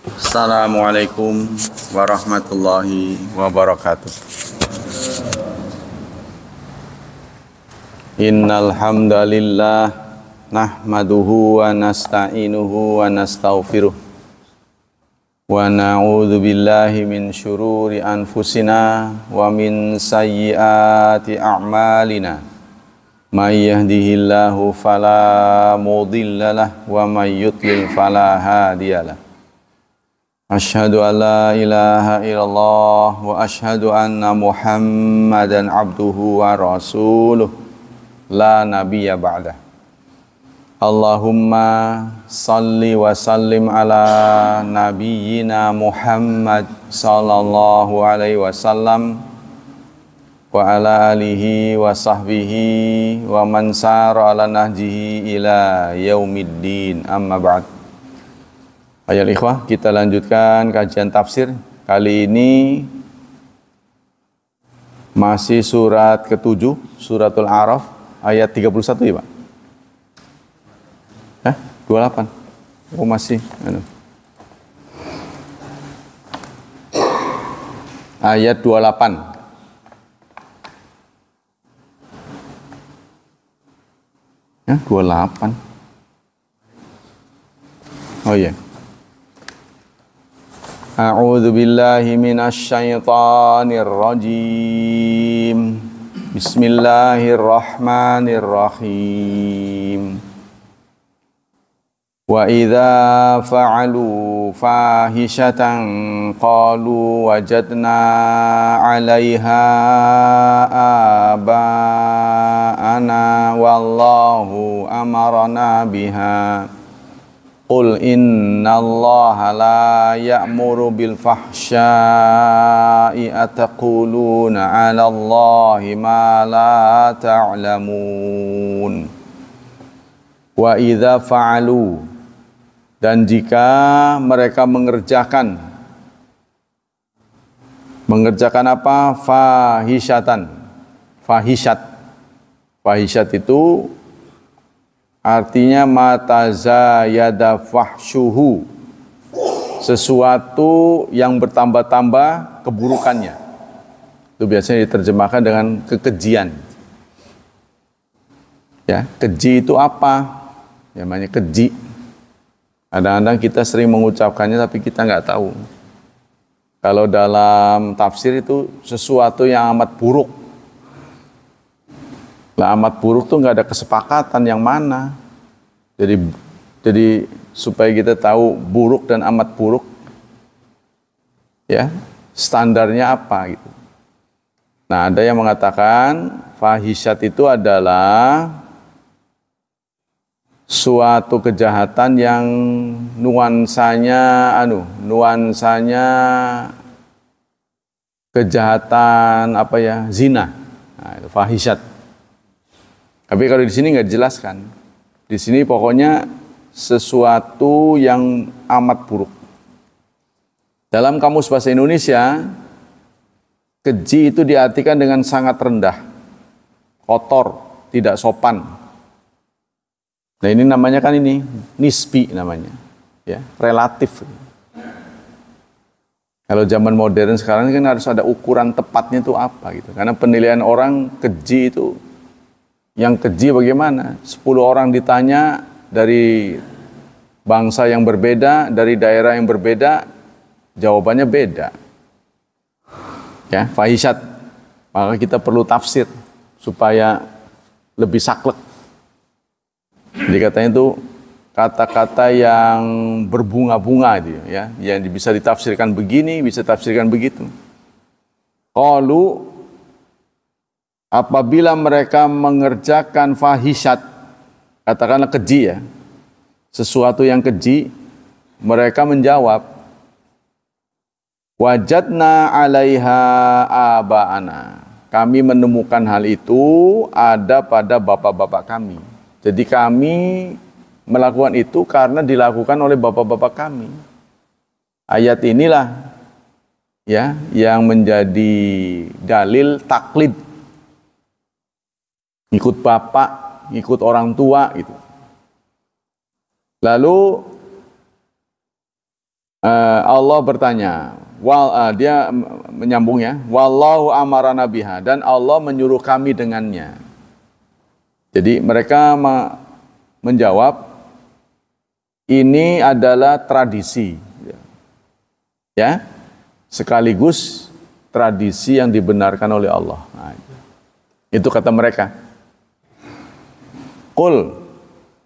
Assalamualaikum warahmatullahi wabarakatuh. Innal hamdalillah nahmaduhu wa nasta'inuhu wa nastaghfiruh wa na'udzu billahi min syururi anfusina wa min sayyiati a'malina. May yahdihillahu fala mudhillalah wa may yudlil fala hadiyalah. Asyhadu an la ilaha illallah wa asyhadu anna Muhammadan abduhu wa rasuluh la nabiyya ba'dah. Allahumma salli wa sallim ala nabiyyina Muhammad sallallahu alaihi wasallam wa ala alihi wa sahbihi wa man sara ala nahjihi ila yaumiddin, amma ba'd. Ayol ikhwah, kita lanjutkan kajian tafsir. Kali ini masih surat ke-7, suratul A'raf, ayat 31 ya Pak? 28. Oh masih. Ayat 28. Ya, 28. Oh iya. A'udzu billahi minasy syaithanir rajim. Bismillahirrahmanirrahim. Wa idza fa'alu fahishatan qalu wajadna 'alaiha aba'ana wallahu amarna biha. Qul innallaha la ya'muru bil fahsya'i ataquluna 'alallahi ma la ta'lamun. Wa idza fa'alu, dan jika mereka mengerjakan apa? Fahisyatan. Fahisyat itu artinya matazayada fahsyuhu, sesuatu yang bertambah-tambah keburukannya. Itu biasanya diterjemahkan dengan kekejian. Ya, keji itu apa? Ya, namanya keji. Kadang-kadang kita sering mengucapkannya tapi kita nggak tahu. Kalau dalam tafsir itu sesuatu yang amat buruk. Lah amat buruk tuh nggak ada kesepakatan yang mana. Jadi supaya kita tahu buruk dan amat buruk, ya standarnya apa gitu. Nah, ada yang mengatakan fahisyat itu adalah suatu kejahatan yang nuansanya kejahatan apa ya, zina. Nah, itu fahisyat. Tapi kalau di sini nggak dijelaskan. Di sini pokoknya sesuatu yang amat buruk. Dalam Kamus Bahasa Indonesia, keji itu diartikan dengan sangat rendah, kotor, tidak sopan. Nah ini namanya kan ini nisbi namanya, ya relatif. Kalau zaman modern sekarang kan harus ada ukuran tepatnya itu apa gitu. Karena penilaian orang keji itu, yang keji bagaimana? 10 orang ditanya dari bangsa yang berbeda, dari daerah yang berbeda, jawabannya beda. Ya, fahisyat. Maka kita perlu tafsir supaya lebih saklek. Jadi katanya itu kata-kata yang berbunga-bunga gitu ya, yang bisa ditafsirkan begini, bisa ditafsirkan begitu. Qalu, apabila mereka mengerjakan fahisyat, katakanlah keji ya, sesuatu yang keji, mereka menjawab, wajadna 'alaiha aba'ana. Kami menemukan hal itu ada pada bapak-bapak kami. Jadi kami melakukan itu karena dilakukan oleh bapak-bapak kami. Ayat inilah ya yang menjadi dalil taklid. Ikut bapak, ikut orang tua gitu. Lalu Allah bertanya, dia menyambung ya, wallahu amarana biha, dan Allah menyuruh kami dengannya. Jadi mereka menjawab, ini adalah tradisi, ya, sekaligus tradisi yang dibenarkan oleh Allah. Nah, itu kata mereka. Qul,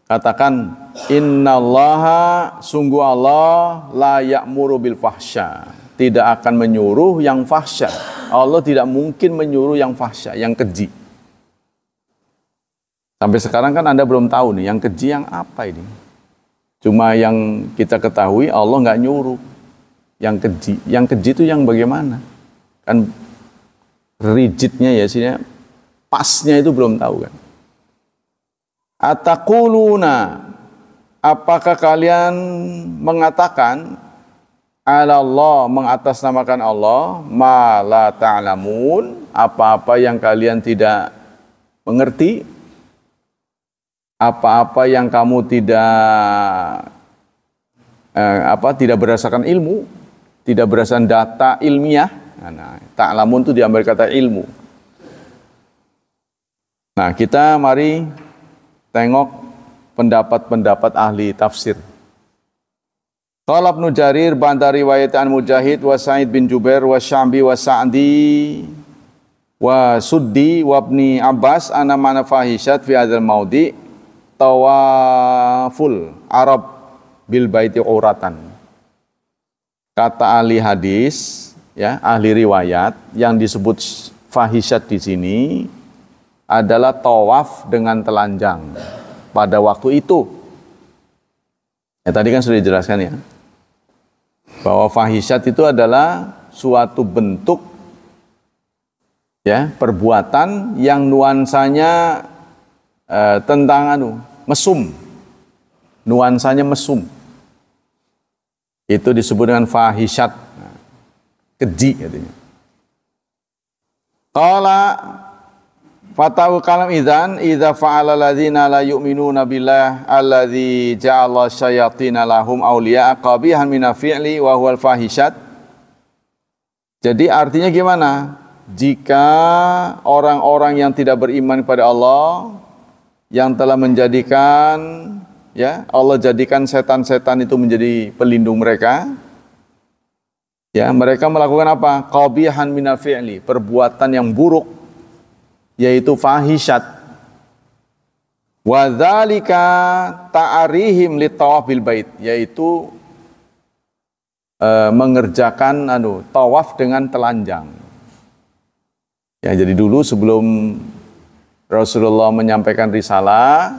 katakan, innallaha, sungguh Allah, la ya'muru bil fahsya, tidak akan menyuruh yang fahsya. Allah tidak mungkin menyuruh yang fahsya, yang keji. Sampai sekarang kan Anda belum tahu nih, yang keji yang apa ini. Cuma yang kita ketahui, Allah nggak nyuruh yang keji. Yang keji itu yang bagaimana? Kan rigidnya ya, sini pasnya itu belum tahu kan. Ataquluna, apakah kalian mengatakan, ala Allah, mengatasnamakan Allah, ma la ta'lamun, apa-apa yang kalian tidak mengerti, apa-apa yang kamu tidak berdasarkan ilmu, tidak berdasarkan data ilmiah. Nah, ta'lamun itu diambil kata ilmu. Nah, kita mari tengok pendapat-pendapat ahli tafsir. Qala Ibnu Jarir ba'da riwayat an Mujahid wa Sa'id bin Jubair wa Syambi wa Sa'di wa Suddi wa Ibni Abbas ana mana fahishat fi hadzal maudi tawaful Arab bil baiti uratan. Kata ahli hadis, ya, ahli riwayat, yang disebut fahishat di sini adalah tawaf dengan telanjang pada waktu itu. Ya, tadi kan sudah dijelaskan ya, bahwa fahishat itu adalah suatu bentuk, ya, perbuatan yang nuansanya tentang mesum, nuansanya mesum. Itu disebut dengan fahishat, keji katanya. Qala fatahu kalam idzan idza fa'ala alladziina la yu'minuna billah alladzi ja'ala syayatina lahum awliya qabihan min fi'li wa huwal fahishat. Jadi artinya gimana? Jika orang-orang yang tidak beriman kepada Allah, yang telah menjadikan, ya, Allah jadikan setan-setan itu menjadi pelindung mereka, ya, mereka melakukan apa? Qabihan minal fi'li, perbuatan yang buruk, yaitu fahishat. Wa dzalika ta'arihim litawaf bil bait, yaitu mengerjakan tawaf dengan telanjang. Ya, jadi dulu sebelum Rasulullah menyampaikan risalah,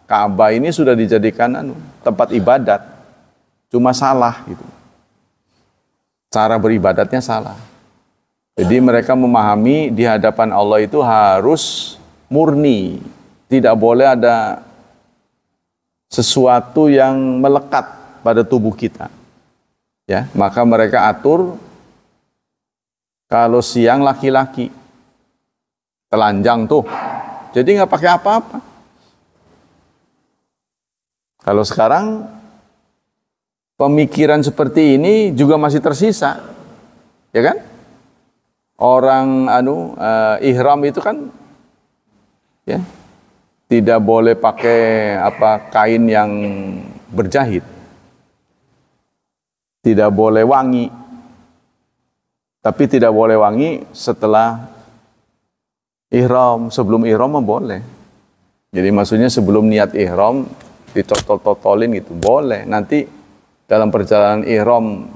Ka'bah ini sudah dijadikan tempat ibadat. Cuma salah gitu. Cara beribadatnya salah. Jadi mereka memahami di hadapan Allah itu harus murni. Tidak boleh ada sesuatu yang melekat pada tubuh kita. Ya, maka mereka atur kalau siang laki-laki telanjang tuh. Jadi nggak pakai apa-apa. Kalau sekarang pemikiran seperti ini juga masih tersisa, ya kan? Orang ihram itu kan, ya, tidak boleh pakai kain yang berjahit, tidak boleh wangi, tapi tidak boleh wangi setelah ihram. Sebelum ihram boleh. Jadi maksudnya sebelum niat ihram ditotol-totolin gitu, boleh. Nanti dalam perjalanan ihram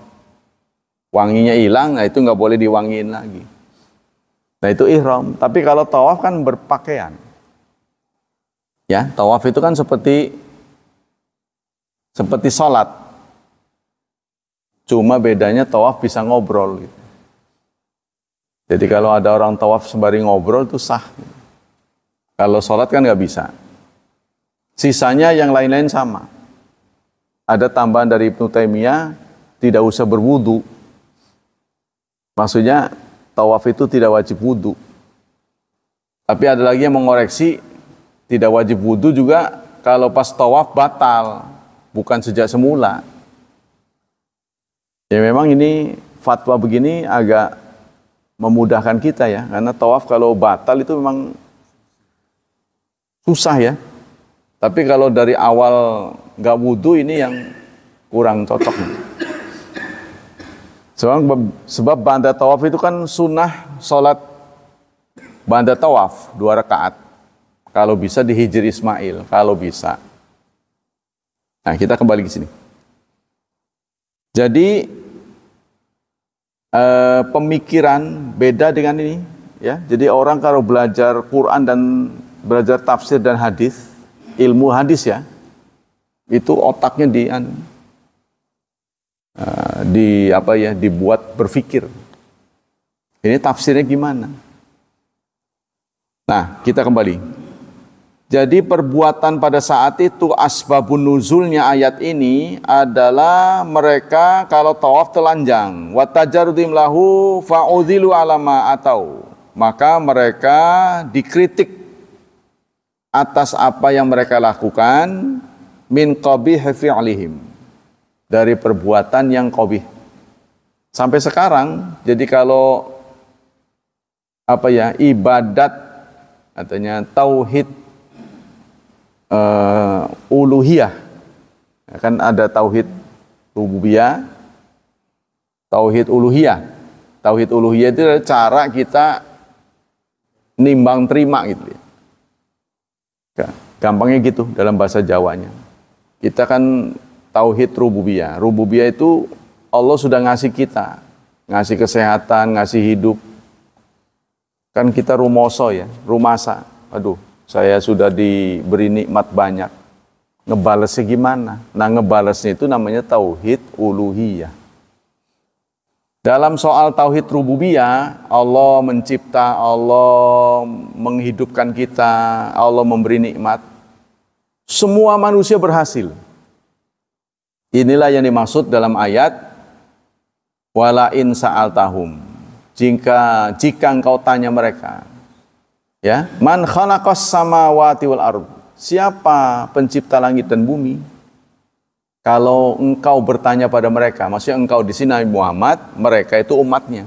wanginya hilang, nah itu nggak boleh diwangiin lagi. Nah itu ihram. Tapi kalau tawaf kan berpakaian. Ya, tawaf itu kan seperti sholat. Cuma bedanya tawaf bisa ngobrol gitu. Jadi kalau ada orang tawaf sembari ngobrol itu sah. Kalau sholat kan nggak bisa. Sisanya yang lain-lain sama. Ada tambahan dari Ibnu Taimiyah, tidak usah berwudu. Maksudnya tawaf itu tidak wajib wudu. Tapi ada lagi yang mengoreksi, tidak wajib wudu juga kalau pas tawaf batal, bukan sejak semula. Ya memang ini fatwa begini agak memudahkan kita ya, karena tawaf kalau batal itu memang susah ya. Tapi kalau dari awal nggak wudhu ini yang kurang cocok. Sebab ba'da tawaf itu kan sunnah sholat ba'da tawaf 2 rakaat. Kalau bisa di Hijri Ismail, kalau bisa. Nah, kita kembali ke sini. Jadi pemikiran beda dengan ini, ya. Jadi orang kalau belajar Quran dan belajar tafsir dan hadis, ilmu hadis ya, itu otaknya dibuat berpikir. Ini tafsirnya gimana? Nah, kita kembali. Jadi perbuatan pada saat itu asbabun nuzulnya ayat ini adalah mereka kalau tawaf telanjang. Watajarudim lahu fa'udhilu alama atau. Maka mereka dikritik atas apa yang mereka lakukan min qabihi fi'lihim. Dari perbuatan yang qabih. Sampai sekarang, jadi kalau ibadat artinya tauhid uluhiyah, kan ada tauhid rububiyah, tauhid uluhiyah. Tauhid uluhiyah itu adalah cara kita nimbang terima gitu ya. Gampangnya gitu dalam bahasa Jawanya. Kita kan tauhid rububiyah. Rububiyah itu Allah sudah ngasih kita, ngasih kesehatan, ngasih hidup. Kan kita rumoso ya, rumasa. Aduh, saya sudah diberi nikmat banyak. Ngebalesnya gimana? Nah, ngebalesnya itu namanya tauhid uluhiyah. Dalam soal tauhid rububiyah, Allah mencipta, Allah menghidupkan kita, Allah memberi nikmat. Semua manusia berhasil. Inilah yang dimaksud dalam ayat wala in sa'altahum. Jika engkau tanya mereka, ya, man khalaqas samawati wal ardh, siapa pencipta langit dan bumi? Kalau engkau bertanya pada mereka, maksudnya engkau di sini Nabi Muhammad, mereka itu umatnya.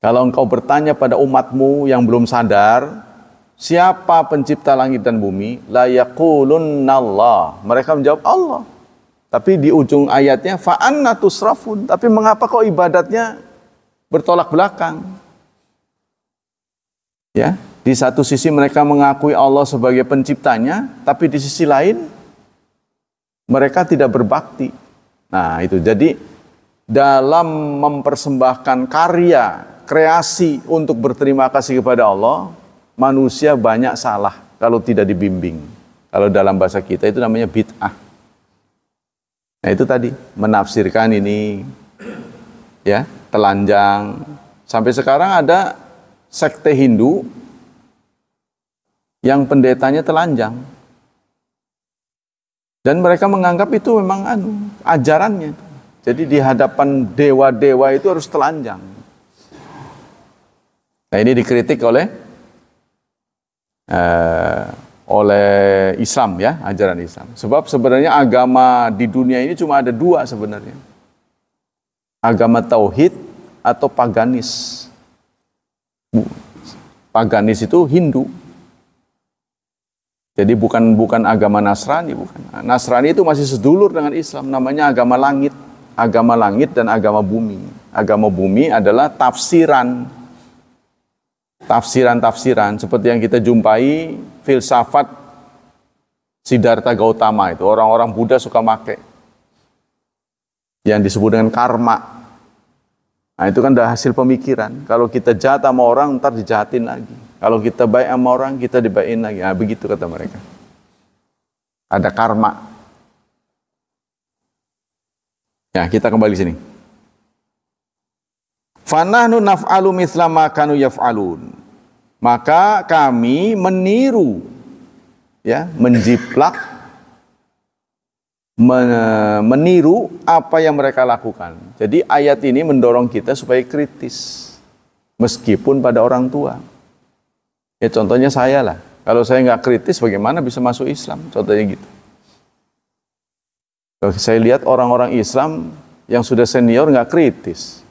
Kalau engkau bertanya pada umatmu yang belum sadar, siapa pencipta langit dan bumi? La yaqulunnallah. Mereka menjawab Allah. Tapi di ujung ayatnya fa anna tusrafun. Tapi mengapa kok ibadatnya bertolak belakang? Ya, di satu sisi mereka mengakui Allah sebagai penciptanya, tapi di sisi lain mereka tidak berbakti. Nah, itu jadi dalam mempersembahkan karya, kreasi untuk berterima kasih kepada Allah, manusia banyak salah kalau tidak dibimbing. Kalau dalam bahasa kita itu namanya bid'ah. Nah, itu tadi menafsirkan ini ya, telanjang. Sampai sekarang ada sekte Hindu yang pendetanya telanjang. Dan mereka menganggap itu memang ajarannya. Jadi di hadapan dewa-dewa itu harus telanjang. Nah, ini dikritik oleh Islam ya, ajaran Islam. Sebab sebenarnya agama di dunia ini cuma ada 2 sebenarnya. Agama tauhid atau paganis. Paganis itu Hindu. Jadi bukan agama Nasrani, bukan. Nasrani itu masih sedulur dengan Islam, namanya agama langit. Agama langit dan agama bumi. Agama bumi adalah tafsiran seperti yang kita jumpai filsafat Siddhartha Gautama itu. Orang-orang Buddha suka pakai yang disebut dengan karma. Nah, itu kan udah hasil pemikiran. Kalau kita jahat sama orang, ntar dijahatin lagi. Kalau kita baik sama orang, kita dibaikin lagi. Nah, begitu kata mereka. Ada karma. Ya, kita kembali sini. Fanahnu naf'alu mithla ma kanu yaf'alun. Maka kami meniru, ya, menjiplak, meniru apa yang mereka lakukan. Jadi ayat ini mendorong kita supaya kritis, meskipun pada orang tua. Ya contohnya saya lah, kalau saya nggak kritis bagaimana bisa masuk Islam? Contohnya gitu. Kalau saya lihat orang-orang Islam yang sudah senior nggak kritis.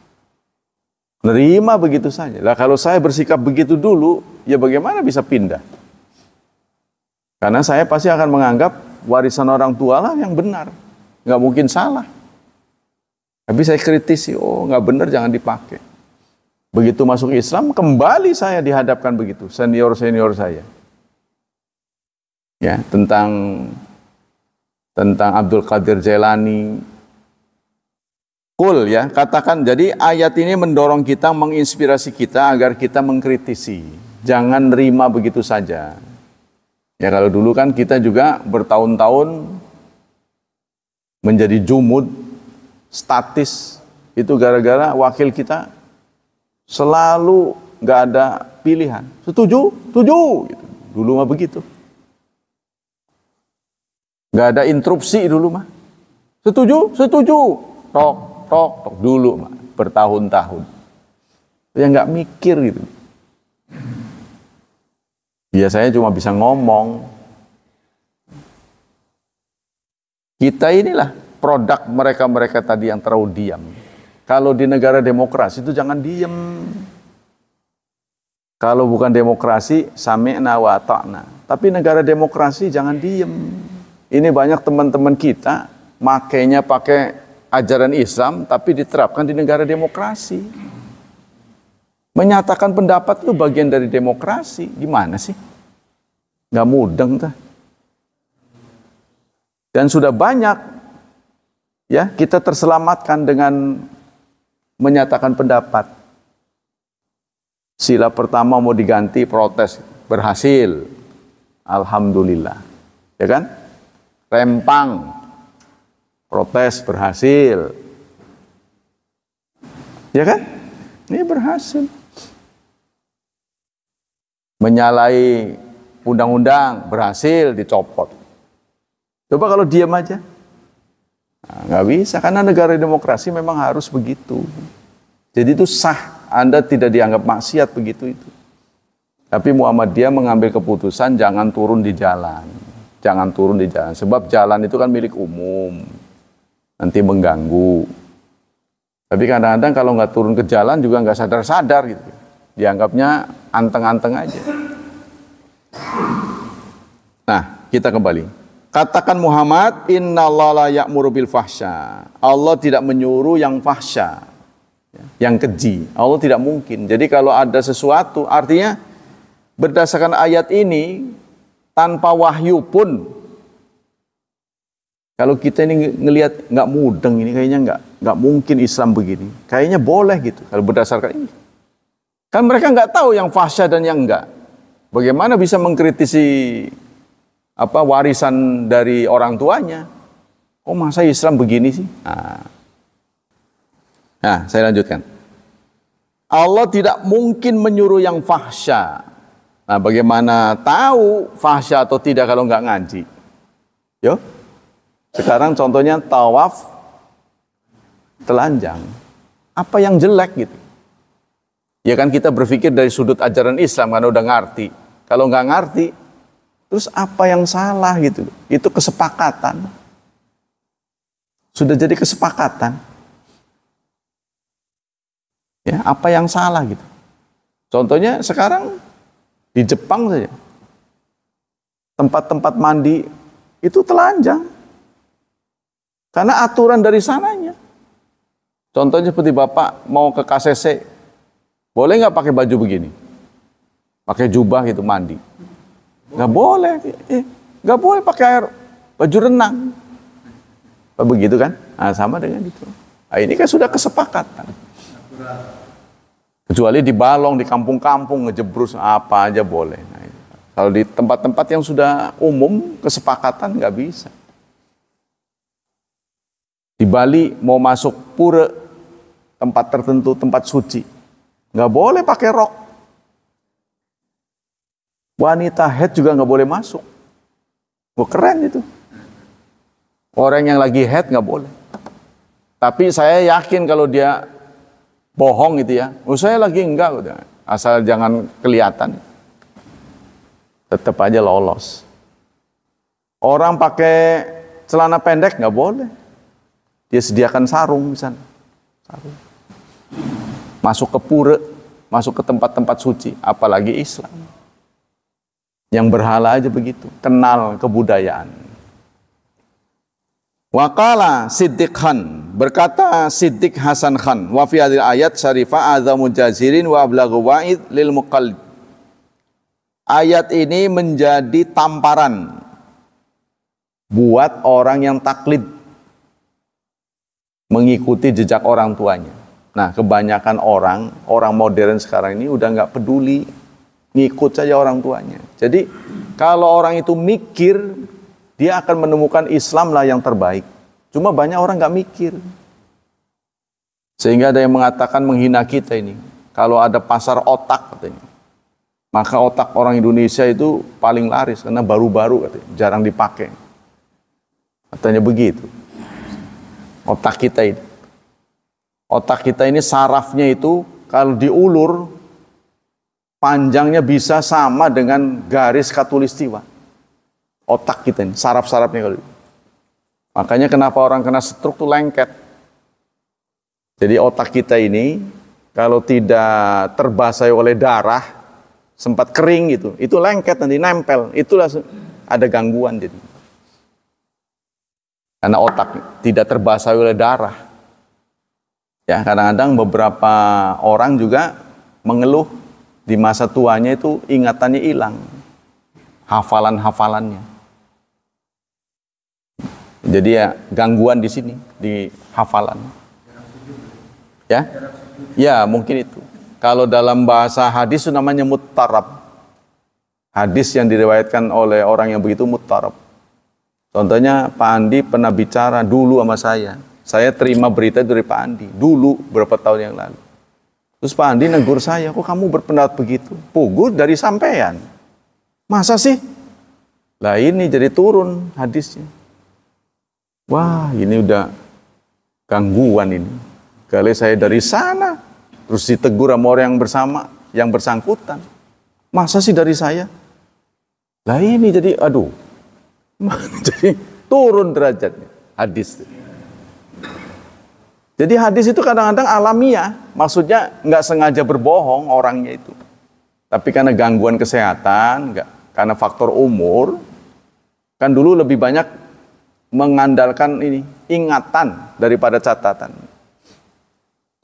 Nerima begitu saja. Lah kalau saya bersikap begitu dulu, ya bagaimana bisa pindah? Karena saya pasti akan menganggap warisan orang tua lah yang benar. Nggak mungkin salah. Tapi saya kritisi, oh nggak benar, jangan dipakai. Begitu masuk Islam, kembali saya dihadapkan begitu, senior-senior saya. Ya, tentang Abdul Qadir Jailani. Cool ya, katakan. Jadi ayat ini mendorong kita, menginspirasi kita agar kita mengkritisi. Jangan nerima begitu saja. Ya kalau dulu kan kita juga bertahun-tahun menjadi jumud, statis. Itu gara-gara wakil kita selalu nggak ada pilihan. Setuju? Setuju. Gitu. Dulu mah begitu. Nggak ada interupsi dulu mah. Setuju? Setuju. Tok dulu mah. Bertahun-tahun. Ya nggak mikir gitu. Biasanya cuma bisa ngomong. Kita inilah produk mereka-mereka tadi yang terlalu diam. Kalau di negara demokrasi itu jangan diem. Kalau bukan demokrasi, sami'na wa ata'na. Tapi negara demokrasi jangan diem. Ini banyak teman-teman kita makainya pakai ajaran Islam, tapi diterapkan di negara demokrasi. Menyatakan pendapat itu bagian dari demokrasi. Gimana sih? Nggak mudeng tuh. Dan sudah banyak ya kita terselamatkan dengan menyatakan pendapat. Sila pertama mau diganti, protes, berhasil. Alhamdulillah. Ya kan? Rempang, protes, berhasil. Ya kan? Ini berhasil. Menyalahi undang-undang, berhasil, dicopot. Coba kalau diam aja. Nah, nggak bisa, karena negara demokrasi memang harus begitu. Jadi itu sah, Anda tidak dianggap maksiat begitu itu. Tapi Muhammadiyah mengambil keputusan jangan turun di jalan. Jangan turun di jalan, sebab jalan itu kan milik umum. Nanti mengganggu. Tapi kadang-kadang kalau nggak turun ke jalan juga nggak sadar-sadar gitu. Dianggapnya anteng-anteng aja. Nah, kita kembali. Katakan Muhammad, innallaha la ya'muru bil fahsya. Allah tidak menyuruh yang fahsya, yang keji. Allah tidak mungkin. Jadi kalau ada sesuatu, artinya berdasarkan ayat ini, tanpa wahyu pun, kalau kita ini ngelihat nggak mudeng, ini kayaknya nggak mungkin Islam begini. Kayaknya boleh gitu kalau berdasarkan ini. Kan mereka nggak tahu yang fahsya dan yang enggak. Bagaimana bisa mengkritisi warisan dari orang tuanya? Oh masa Islam begini sih? Nah, saya lanjutkan. Allah tidak mungkin menyuruh yang fahsya. Nah, bagaimana tahu fahsya atau tidak kalau nggak ngaji? Yo, sekarang contohnya tawaf telanjang. Apa yang jelek gitu? Ya kan kita berpikir dari sudut ajaran Islam karena udah ngerti. Kalau nggak ngerti, terus apa yang salah gitu? Itu kesepakatan. Sudah jadi kesepakatan. Ya, apa yang salah gitu? Contohnya sekarang di Jepang saja, tempat-tempat mandi itu telanjang. Karena aturan dari sananya. Contohnya seperti Bapak mau ke KCC, boleh nggak pakai baju begini? Pakai jubah gitu mandi. Nggak boleh. Nggak boleh pakai air, baju renang. Begitu kan? Nah, sama dengan itu. Nah, ini kan sudah kesepakatan. Kecuali di balong, di kampung-kampung, ngejebrus apa aja boleh. Nah, kalau di tempat-tempat yang sudah umum, kesepakatan nggak bisa. Di Bali mau masuk pura, tempat tertentu, tempat suci, nggak boleh pakai rok. Wanita haid juga nggak boleh masuk. Wah, keren itu. Orang yang lagi haid nggak boleh. Tapi saya yakin kalau dia bohong gitu ya. Oh, saya lagi enggak udah. Asal jangan kelihatan. Tetap aja lolos. Orang pakai celana pendek nggak boleh. Dia sediakan sarung di sana. Sarung. Masuk ke pura, masuk ke tempat-tempat suci, apalagi Islam. Yang berhala aja begitu, kenal kebudayaan. Waqala Siddiq Khan, berkata Siddiq Hasan Khan, wa fi hadhil ayat syarifah azamu jazirin wa ablaghu wa'id lil muqallid. Ayat ini menjadi tamparan buat orang yang taklid, mengikuti jejak orang tuanya. Nah, kebanyakan orang modern sekarang ini udah nggak peduli, ngikut saja orang tuanya. Jadi kalau orang itu mikir, dia akan menemukan Islam lah yang terbaik. Cuma banyak orang nggak mikir. Sehingga ada yang mengatakan menghina kita ini. Kalau ada pasar otak katanya, maka otak orang Indonesia itu paling laris karena baru-baru katanya, jarang dipakai. Katanya begitu. Otak kita ini. Otak kita ini sarafnya itu kalau diulur panjangnya bisa sama dengan garis khatulistiwa. Otak kita ini, saraf-sarafnya kalau. Makanya kenapa orang kena stroke tuh lengket. Jadi otak kita ini kalau tidak terbasahi oleh darah, sempat kering gitu, itu lengket nanti nempel, itulah ada gangguan jadi. Karena otak tidak terbasahi oleh darah. Ya, kadang-kadang beberapa orang juga mengeluh di masa tuanya itu ingatannya hilang, hafalan-hafalannya. Jadi ya gangguan di sini, di hafalan. Ya, ya mungkin itu. Kalau dalam bahasa hadis itu namanya muttarab. Hadis yang diriwayatkan oleh orang yang begitu muttarab. Contohnya Pak Andi pernah bicara dulu sama saya. Saya terima berita dari Pak Andi dulu berapa tahun yang lalu. Terus Pak Andi negur saya, kok kamu berpendapat begitu? Pugur dari sampean. Masa sih? Lah ini jadi turun hadisnya. Wah ini udah gangguan ini. Kali saya dari sana, terus ditegur sama orang yang bersangkutan. Masa sih dari saya? Lah ini jadi, aduh. Jadi turun derajatnya hadis. Jadi hadis itu kadang-kadang alamiah, maksudnya nggak sengaja berbohong orangnya itu. Tapi karena gangguan kesehatan, karena faktor umur, kan dulu lebih banyak mengandalkan ini ingatan daripada catatan.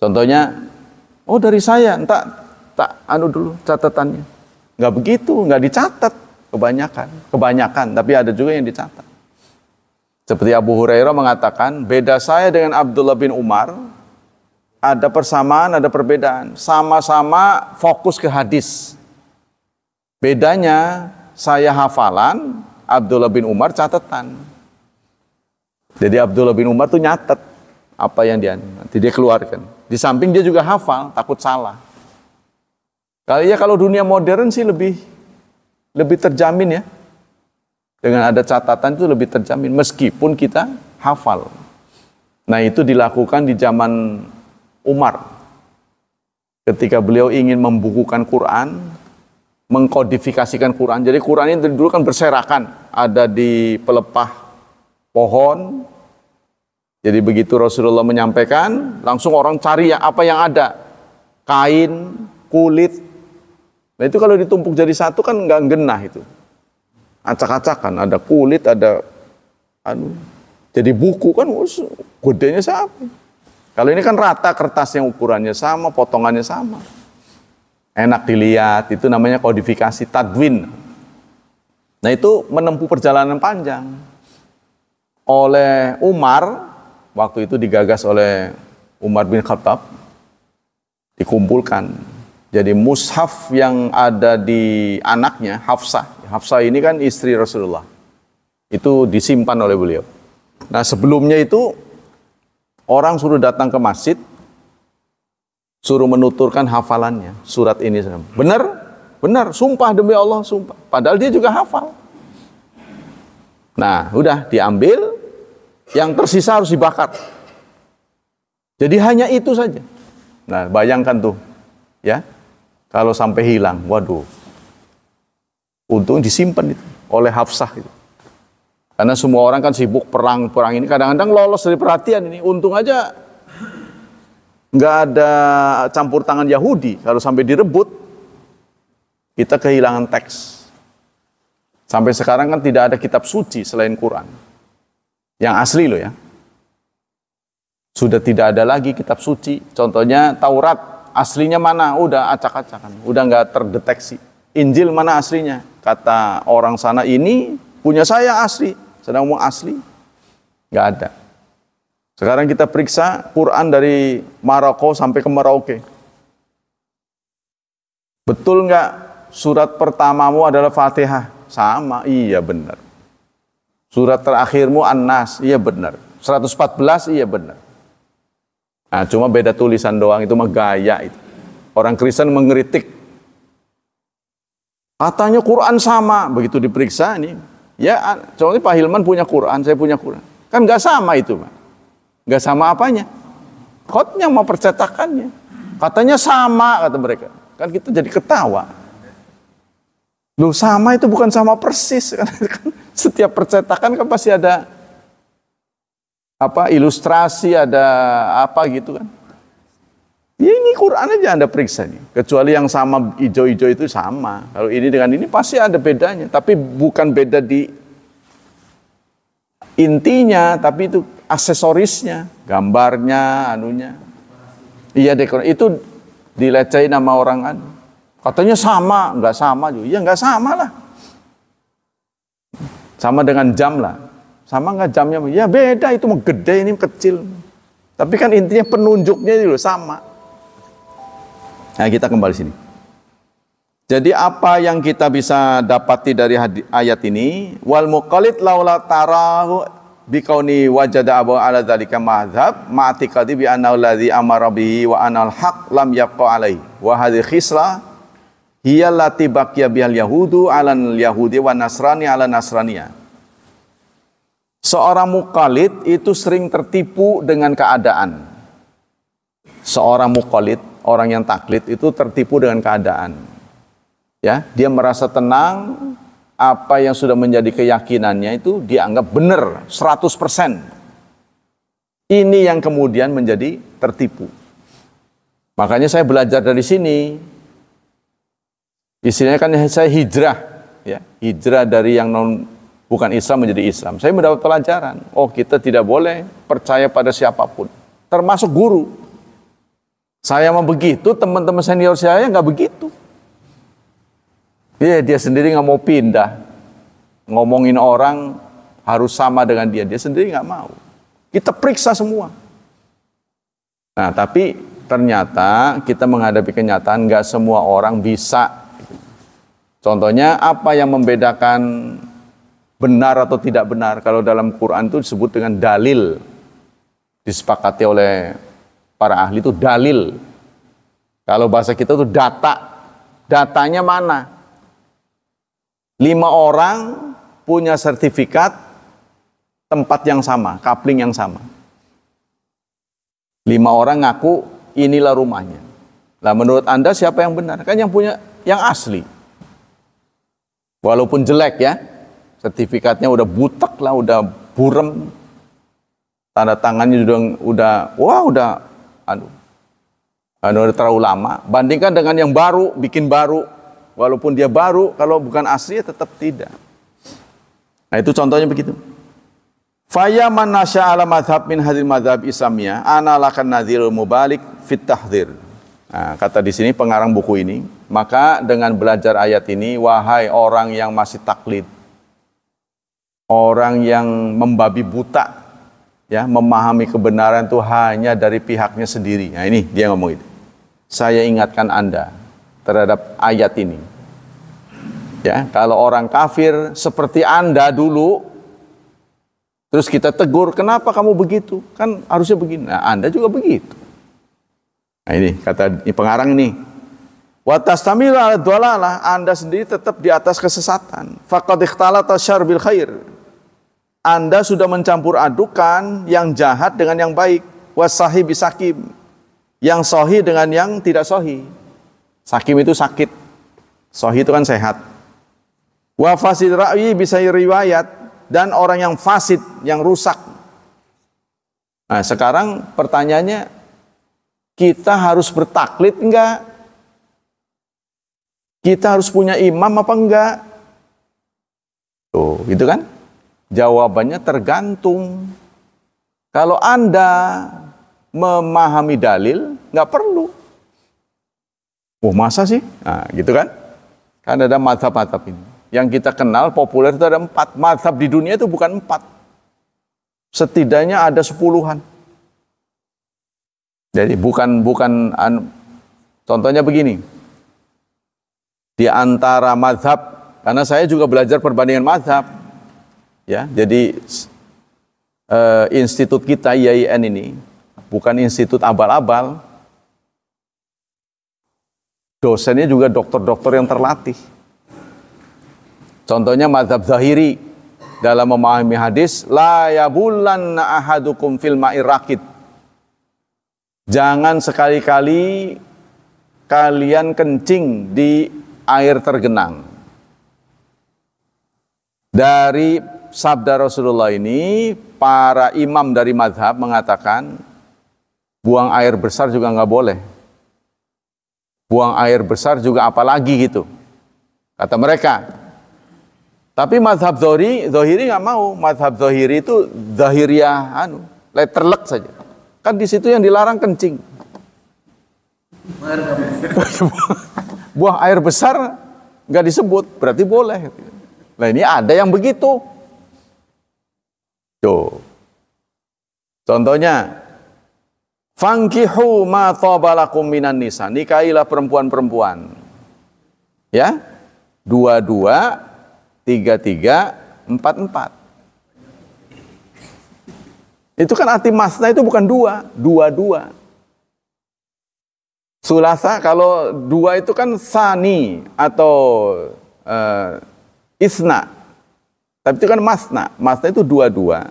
Contohnya, oh dari saya, tak anu dulu catatannya. Nggak begitu, nggak dicatat kebanyakan, tapi ada juga yang dicatat. Seperti Abu Hurairah mengatakan, beda saya dengan Abdullah bin Umar, ada persamaan, ada perbedaan. Sama-sama fokus ke hadis. Bedanya, saya hafalan, Abdullah bin Umar catatan. Jadi Abdullah bin Umar tuh nyatet apa yang nanti dia keluarkan. Di samping dia juga hafal, takut salah. Kalau dunia modern sih lebih terjamin ya. Dengan ada catatan itu lebih terjamin meskipun kita hafal. Nah itu dilakukan di zaman Umar. Ketika beliau ingin membukukan Quran, mengkodifikasikan Quran. Jadi Quran ini dulu kan berserakan, ada di pelepah pohon. Jadi begitu Rasulullah menyampaikan, langsung orang cari apa yang ada. Kain, kulit. Nah itu kalau ditumpuk jadi satu kan nggak genah itu. Acak-acakan, ada kulit, ada jadi buku kan gedenya sama. Kalau ini kan rata kertasnya, ukurannya sama, potongannya sama. Enak dilihat, itu namanya kodifikasi tadwin. Nah itu menempuh perjalanan panjang. Oleh Umar, waktu itu digagas oleh Umar bin Khattab, dikumpulkan. Jadi mushaf yang ada di anaknya, Hafsah ini kan istri Rasulullah. Itu disimpan oleh beliau. Nah sebelumnya itu orang suruh datang ke masjid, suruh menuturkan hafalannya, surat ini. Benar, sumpah demi Allah, sumpah. Padahal dia juga hafal. Nah udah diambil, yang tersisa harus dibakar. Jadi hanya itu saja. Nah bayangkan tuh, ya. Kalau sampai hilang, waduh. Untung disimpan itu oleh Hafsah itu. Karena semua orang kan sibuk perang ini, kadang-kadang lolos dari perhatian ini. Untung aja nggak ada campur tangan Yahudi. Kalau sampai direbut, kita kehilangan teks. Sampai sekarang kan tidak ada kitab suci selain Quran. Yang asli loh ya. Sudah tidak ada lagi kitab suci. Contohnya Taurat, aslinya mana? Udah acak-acakan, udah nggak terdeteksi. Injil mana aslinya? Kata orang sana ini punya saya asli. Sedang ngomong asli, nggak ada. Sekarang kita periksa Quran dari Maroko sampai ke Merauke. Betul nggak surat pertamamu adalah Fatihah? Sama, iya benar. Surat terakhirmu An-Nas, iya benar. 114, iya benar. Nah, cuma beda tulisan doang, itu mah gaya itu. Orang Kristen mengkritik. Katanya Quran sama, begitu diperiksa ini. Ya, contohnya Pak Hilman punya Quran, saya punya Quran. Kan nggak sama itu, Pak. Nggak sama apanya? Kodnya mau percetakannya. Katanya sama, kata mereka. Kan kita jadi ketawa. Loh, sama itu bukan sama persis. Kan setiap percetakan kan pasti ada apa ilustrasi, ada apa gitu kan. Ya ini Quran aja Anda periksa nih. Kecuali yang sama hijau-hijau itu sama. Kalau ini dengan ini pasti ada bedanya. Tapi bukan beda di intinya, tapi itu aksesorisnya, gambarnya, anunya. Iya dekor itu dilecehin sama orang kan. Katanya sama, nggak sama juga. Ya nggak sama lah. Sama dengan jam lah. Sama nggak jamnya? Ya beda, itu mau gede, ini kecil. Tapi kan intinya penunjuknya itu sama. Nah, kita kembali sini. Jadi apa yang kita bisa dapati dari ayat ini? Wal muqallid laula tarahu biqauni wajada abu ala dzalika madzhab ma'tiqadi bi anna alladzi amara bihi wa anal haq lam yabqa alaihi. Wa hadhihi khisla hiya allati baqiya bihal yahudu 'alal yahudi wa nasrani 'ala nasraniyah. Seorang muqallid itu sering tertipu dengan keadaan. Seorang muqallid, orang yang taklid itu tertipu dengan keadaan. Ya, dia merasa tenang, apa yang sudah menjadi keyakinannya itu dianggap benar 100%. Ini yang kemudian menjadi tertipu. Makanya saya belajar dari sini. Istilahnya kan saya hijrah, ya, hijrah dari yang bukan Islam menjadi Islam. Saya mendapat pelajaran. Oh, kita tidak boleh percaya pada siapapun, termasuk guru. Saya mau begitu, teman-teman senior saya nggak begitu. Dia sendiri nggak mau pindah. Ngomongin orang harus sama dengan dia sendiri nggak mau. Kita periksa semua. Nah, tapi ternyata kita menghadapi kenyataan nggak semua orang bisa. Contohnya apa yang membedakan benar atau tidak benar? Kalau dalam Quran itu disebut dengan dalil. Disepakati oleh para ahli itu dalil. Kalau bahasa kita itu data. Datanya mana? 5 orang punya sertifikat tempat yang sama, coupling yang sama. 5 orang ngaku inilah rumahnya. Nah, menurut Anda siapa yang benar? Kan yang punya yang asli. Walaupun jelek ya, sertifikatnya udah butek lah, udah burem, tanda tangannya udah terlalu lama. Bandingkan dengan yang baru, bikin baru, walaupun dia baru, kalau bukan asli ya tetap tidak. Nah itu contohnya begitu. Faya man nasya ala madhab min hadil madhab islamiyah ana lakan nadhirul mubalik fit tahdhir. Nah, kata di sini pengarang buku ini, maka dengan belajar ayat ini, wahai orang yang masih taklid, orang yang membabi buta, ya, memahami kebenaran itu hanya dari pihaknya sendiri. Nah ini dia ngomong itu. Saya ingatkan Anda terhadap ayat ini. Ya, kalau orang kafir seperti Anda dulu, terus kita tegur, kenapa kamu begitu? Kan harusnya begini. Nah, Anda juga begitu. Nah ini kata pengarang ini. Wa tastamilu ala dhalalah, Anda sendiri tetap di atas kesesatan. Faqad ikhtalata syarr bil khair. Anda sudah mencampur adukan yang jahat dengan yang baik. Wasahi bisakim. Yang sahih dengan yang tidak sahih. Sakim itu sakit. Sahih itu kan sehat. Wa fasid ra'yi bisa riwayat. dan orang yang fasid, yang rusak. Nah, sekarang pertanyaannya, kita harus bertaklid enggak? Kita harus punya imam apa enggak? Tuh, gitu kan? Jawabannya tergantung. Kalau Anda memahami dalil, nggak perlu. Oh, masa sih? Nah, gitu kan? Kan ada mazhab-mazhab ini. Yang kita kenal populer itu ada 4. Mazhab di dunia itu bukan 4. Setidaknya ada 10-an. Jadi contohnya begini. Di antara mazhab, karena saya juga belajar perbandingan mazhab. Ya, jadi institut kita IAIN ini bukan institut abal-abal. Dosennya juga dokter-dokter yang terlatih. Contohnya mazhab Zahiri dalam memahami hadis, la yabulanna ahadukum fil ma'ir rakid. Jangan sekali-kali kalian kencing di air tergenang. Dari sabda Rasulullah ini, para imam dari mazhab mengatakan buang air besar juga nggak boleh. Buang air besar juga apalagi gitu, kata mereka. Tapi mazhab Zohiri nggak mau. Mazhab Zohiri itu Zahiriyah letterlek saja. Kan di situ yang dilarang kencing. Buang air besar nggak disebut, berarti boleh. Nah, ini ada yang begitu. Tuh. Contohnya, fankihu ma thabalakum minan nisa. Nikahilah perempuan-perempuan. Ya. 22, 33, 44. Itu kan arti masna itu bukan 2, 22. Sulasa kalau 2 itu kan sani atau isna. Tapi itu kan masna. Masna itu 22.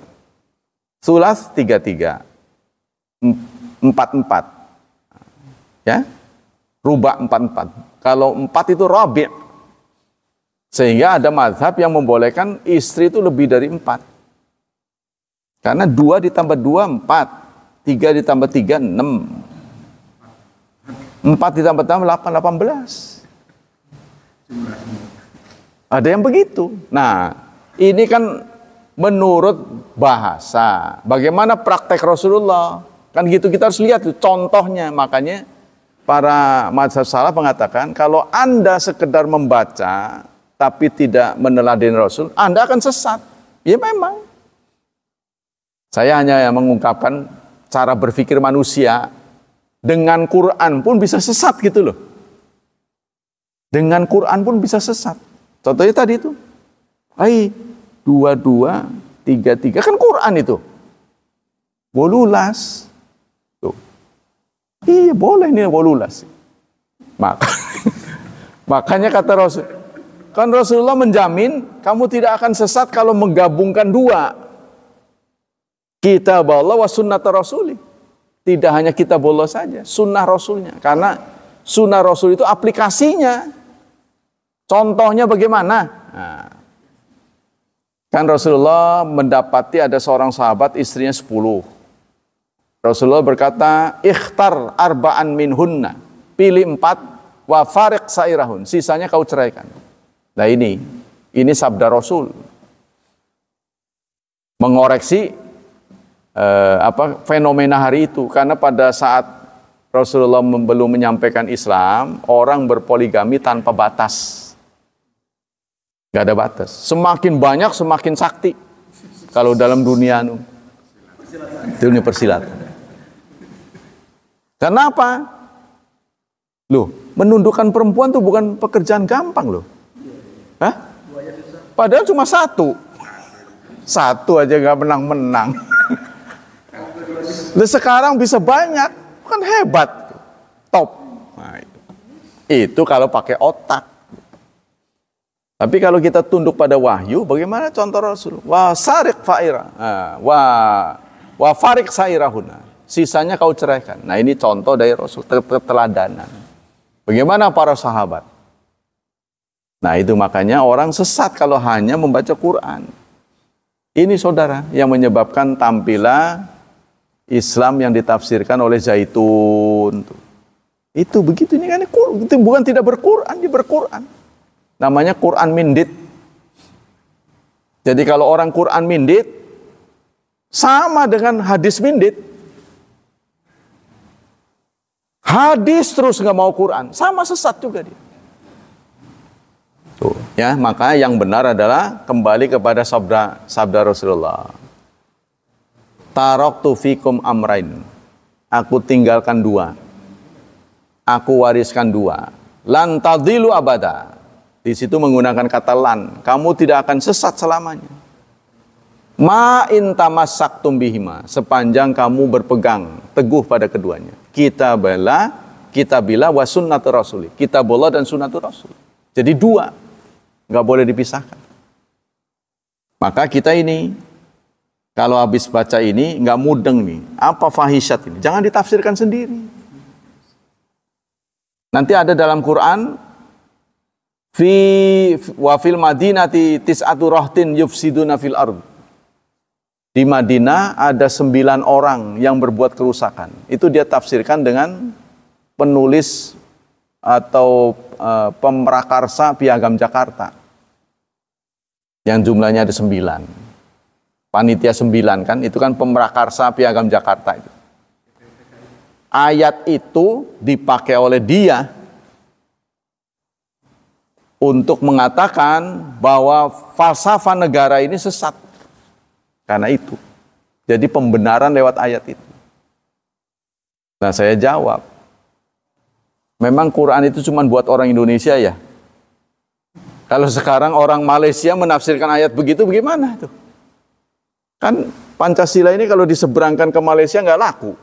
Sulas 33. 44. Ya. Rubah 44. Kalau 4 itu rabi'. Sehingga ada mazhab yang membolehkan istri itu lebih dari 4. Karena 2 ditambah 2, 4. 3 ditambah 3, 6. 4 ditambah 8, 18. Ada yang begitu. Nah, ini kan menurut bahasa. Bagaimana praktek Rasulullah? Kan gitu, kita harus lihat contohnya. Makanya para mazhab salaf mengatakan, kalau Anda sekedar membaca tapi tidak meneladani Rasul, Anda akan sesat. Ya memang. Saya hanya mengungkapkan cara berpikir manusia. Dengan Quran pun bisa sesat gitu loh. Dengan Quran pun bisa sesat. Contohnya tadi itu. 22, 33. Kan Quran itu. Wolulas. Tuh. Iya boleh nih wolulas. Makanya kata Rasul. Kan Rasulullah menjamin kamu tidak akan sesat kalau menggabungkan 2. Kitab Allah wa sunnah Rasuli. Tidak hanya kitab Allah saja, sunnah Rasulnya. Karena sunnah Rasul itu aplikasinya. Contohnya bagaimana? Nah, kan Rasulullah mendapati ada seorang sahabat istrinya 10. Rasulullah berkata, ikhtar arba'an minhunna. Pilih 4, wa fariq sairahun. Sisanya kau ceraikan. Nah ini sabda Rasul. Mengoreksi fenomena hari itu. Karena pada saat Rasulullah belum menyampaikan Islam, orang berpoligami tanpa batas. Gak ada batas. Semakin banyak semakin sakti. Kalau dalam dunia persilatan. Kenapa? Loh, menundukkan perempuan itu bukan pekerjaan gampang loh. Hah? Padahal cuma 1. 1 aja gak menang-menang. Nah, sekarang bisa banyak, kan hebat, top. Nah, itu kalau pakai otak. Tapi kalau kita tunduk pada wahyu, bagaimana contoh Rasul? Wa sariq fa'ira, wa fariq sairahuna. Sisanya kau ceraikan. Nah ini contoh dari Rasul, keteladanan. Bagaimana para sahabat? Nah itu makanya orang sesat kalau hanya membaca Quran. Ini saudara yang menyebabkan tampillah Islam yang ditafsirkan oleh Zaitun. Itu begitu, ini kan itu bukan tidak berquran, di berquran. Namanya Quran Mindit. Jadi kalau orang Quran Mindit sama dengan hadis Mindit. Hadis terus nggak mau Quran, sama sesat juga dia. Tuh, ya, maka yang benar adalah kembali kepada sabda Rasulullah. Taraktu fikum amrain. Aku tinggalkan dua. Aku wariskan dua. Lan tadhilu abada. Di situ menggunakan kata lan. Kamu tidak akan sesat selamanya. Ma in tamassaktum bihima. Sepanjang kamu berpegang teguh pada keduanya. Kitabillah wa sunnatur rasuli. Kitabullah dan sunnatur rasul. Jadi dua. Nggak boleh dipisahkan. Maka kita ini, kalau habis baca ini, nggak mudeng nih. Apa fahisyat ini? Jangan ditafsirkan sendiri. Nanti ada dalam Quran, wa fil madinati tis'atu rahtin yufsiduna fil ard. Di Madinah ada 9 orang yang berbuat kerusakan. Itu dia tafsirkan dengan penulis atau pemrakarsa Piagam Jakarta yang jumlahnya ada 9, panitia 9 kan, itu kan pemrakarsa Piagam Jakarta itu. Ayat itu dipakai oleh dia untuk mengatakan bahwa falsafah negara ini sesat karena itu. Jadi pembenaran lewat ayat itu. Nah, saya jawab, memang Quran itu cuma buat orang Indonesia ya? Kalau sekarang orang Malaysia menafsirkan ayat begitu, bagaimana itu? Kan Pancasila ini kalau diseberangkan ke Malaysia nggak laku.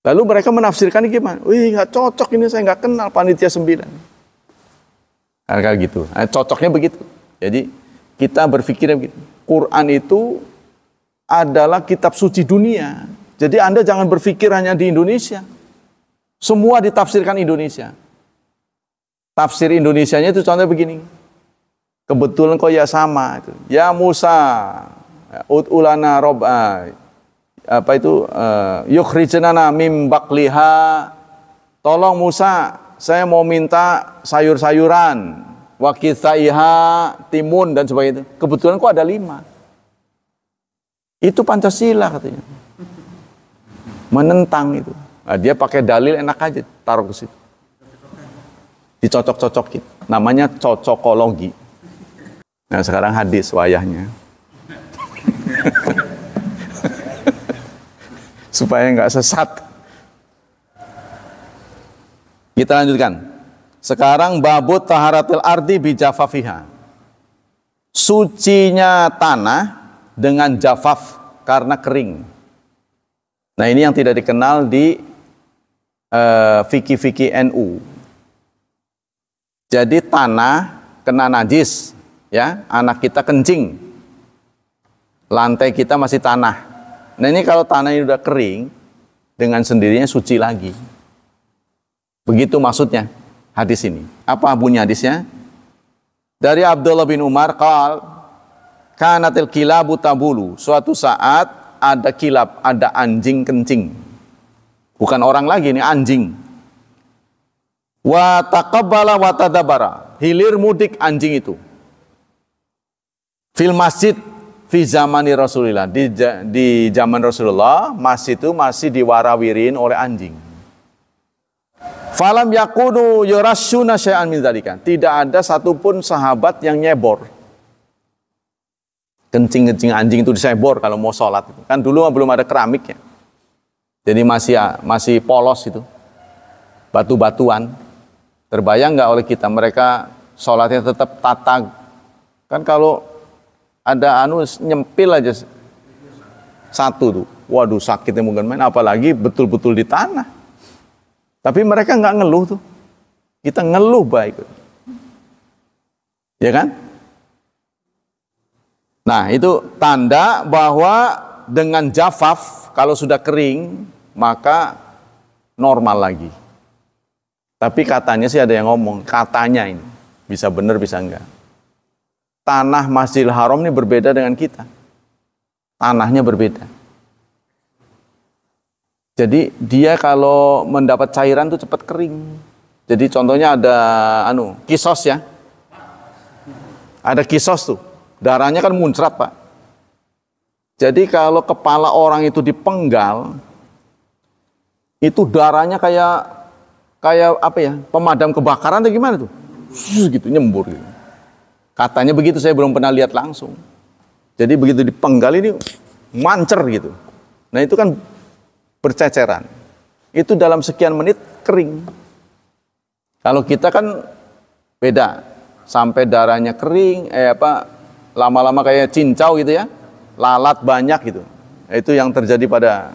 Lalu mereka menafsirkan gimana? Wih, nggak cocok ini, saya nggak kenal panitia 9. Nah, kayak gitu. Nah, cocoknya begitu. Jadi kita berpikirnya begitu. Quran itu adalah kitab suci dunia. Jadi Anda jangan berpikir hanya di Indonesia. Semua ditafsirkan Indonesia. Tafsir Indonesianya itu contohnya begini. Kebetulan kok ya sama itu. Ya Musa, ud'ulana rob'a, apa itu, yukhrijnana mim bakliha. Tolong Musa, saya mau minta sayur-sayuran, wa kitsaiha, timun dan sebagainya. Kebetulan kok ada 5. Itu Pancasila katanya. Menentang itu. Nah, dia pakai dalil enak aja, taruh ke situ. Dicocok-cocokin. Namanya cocokologi. Nah, sekarang hadis wayahnya. Supaya nggak sesat. Kita lanjutkan. Sekarang babut taharatil ardi bijafafiha. Sucinya tanah dengan jafaf karena kering. Nah, ini yang tidak dikenal di fikih-fikih NU. Jadi tanah kena najis, ya, anak kita kencing, lantai kita masih tanah. Nah, ini kalau tanah ini udah kering, dengan sendirinya suci lagi. Begitu maksudnya hadis ini. Apa bunyi hadisnya? Dari Abdullah bin Umar qal, kanatil kilabu tabulu. Suatu saat ada kilab, ada anjing kencing. Bukan orang lagi, ini anjing. Wa taqabbala wa tadabara. Hilir mudik anjing itu. Fil masjid fi zamani Rasulillah. Di zaman Rasulullah, masjid itu masih diwarawirin oleh anjing. Falam yakunu yurasyuna syai'an min dzalika. Tidak ada satupun sahabat yang nyebor. Kencing-kencing anjing itu disebor kalau mau sholat. Kan dulu belum ada keramik ya. Jadi masih polos itu. Batu-batuan. Terbayang nggak oleh kita, mereka sholatnya tetap tata. Kan kalau ada nyempil aja satu tuh, waduh sakitnya mungkin main, apalagi betul-betul di tanah. Tapi mereka nggak ngeluh tuh, kita ngeluh baik, ya kan? Nah, itu tanda bahwa dengan jafaf kalau sudah kering maka normal lagi. Tapi katanya sih ada yang ngomong, katanya ini bisa benar bisa enggak. tanah Masjidil Haram ini berbeda dengan kita. Tanahnya berbeda. Jadi dia kalau mendapat cairan tuh cepat kering. Jadi contohnya ada kisos ya. Ada kisos tuh. Darahnya kan muncrat, Pak. Jadi kalau kepala orang itu dipenggal, itu darahnya kayak apa ya? Pemadam kebakaran atau gimana tuh? Gitu nyembur gitu. Katanya begitu, saya belum pernah lihat langsung. Jadi begitu dipenggal ini mancer gitu. Nah itu kan berceceran. Itu dalam sekian menit kering. Kalau kita kan beda. Sampai darahnya kering, lama-lama kayak cincau gitu ya. Lalat banyak gitu. Itu yang terjadi pada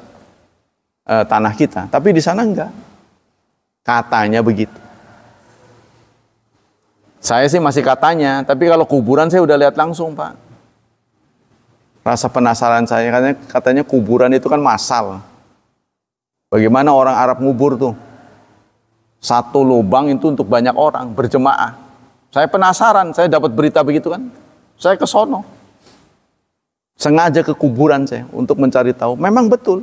tanah kita. Tapi di sana enggak. Katanya begitu. Saya sih masih katanya, tapi kalau kuburan saya udah lihat langsung, Pak. Rasa penasaran saya, katanya kuburan itu kan massal. Bagaimana orang Arab ngubur tuh? Satu lubang itu untuk banyak orang, berjemaah. Saya penasaran, saya dapat berita begitu kan. Saya ke sono. Sengaja ke kuburan saya untuk mencari tahu. Memang betul.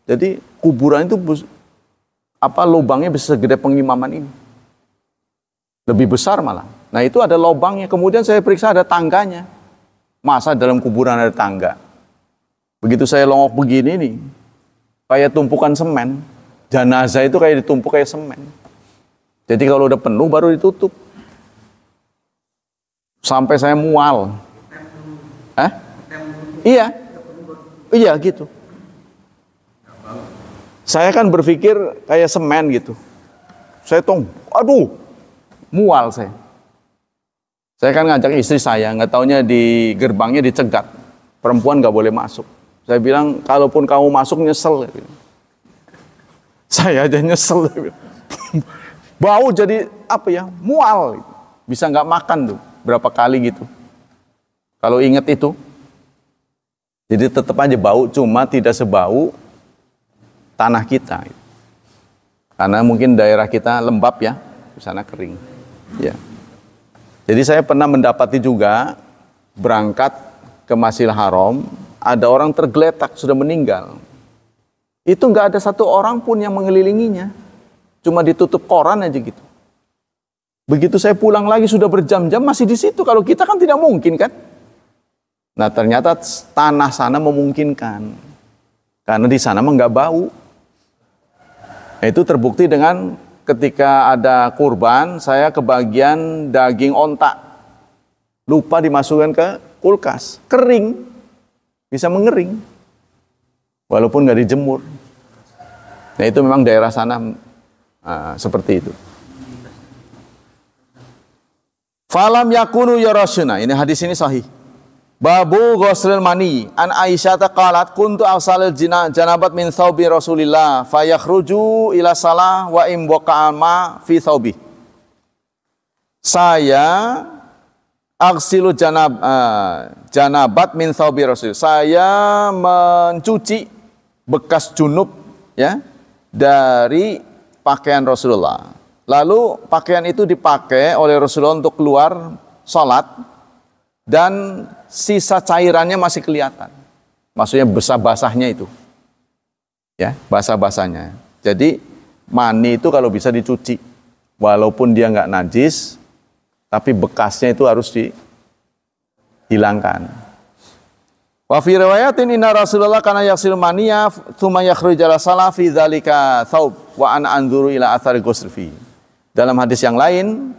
Jadi kuburan itu lubangnya bisa segede pengimaman ini. Lebih besar malah. Nah itu ada lubangnya. Kemudian saya periksa ada tangganya. Masa dalam kuburan ada tangga? Begitu saya longok begini nih, kayak tumpukan semen. Jenazah itu kayak ditumpuk kayak semen. Jadi kalau udah penuh baru ditutup. Sampai saya mual. Iya. Iya gitu. Saya kan berpikir kayak semen gitu. Saya mual saya. Saya kan ngajak istri saya, nggak taunya di gerbangnya dicegat. Perempuan nggak boleh masuk. Saya bilang, kalaupun kamu masuk nyesel. Saya aja nyesel. Bau jadi mual. Bisa nggak makan tuh, berapa kali gitu. Kalau ingat itu. Jadi tetap aja bau, cuma tidak sebau tanah kita. Karena mungkin daerah kita lembab ya, di sana kering. Ya. Jadi saya pernah mendapati juga berangkat ke Masjidil Haram, ada orang tergeletak sudah meninggal. Itu nggak ada satu orang pun yang mengelilinginya, cuma ditutup koran aja gitu. Begitu saya pulang lagi sudah berjam-jam masih di situ. Kalau kita kan tidak mungkin kan. Nah ternyata tanah sana memungkinkan, karena di sana mah nggak bau. Nah, itu terbukti dengan ketika ada kurban, saya kebagian daging ontak. Lupa dimasukkan ke kulkas. Kering. Bisa mengering. Walaupun nggak dijemur. Nah itu memang daerah sana seperti itu. Falam yakunu yarashuna. Ini hadis ini sahih. Babu ghuslil mani an Aisyah qalat kuntu afsalil janabat min thawbi Rasulillah fayakhruju ila salah wa im waqa'ama fi thawbi. Saya aghsilu janabat min thawbi Rasul. Saya mencuci bekas junub ya dari pakaian Rasulullah. Lalu pakaian itu dipakai oleh Rasulullah untuk keluar salat dan sisa cairannya masih kelihatan. Maksudnya basah-basahnya itu. Ya, basah-basahnya. Jadi mani itu kalau bisa dicuci. Walaupun dia nggak najis, tapi bekasnya itu harus dihilangkan. Wa fi riwayatin inna Rasulullah kana yaghsil maniya tsumma yakhruj ila salah fi dzalika thawb wa ana anzuru ila athari ghusl fi. Dalam hadis yang lain,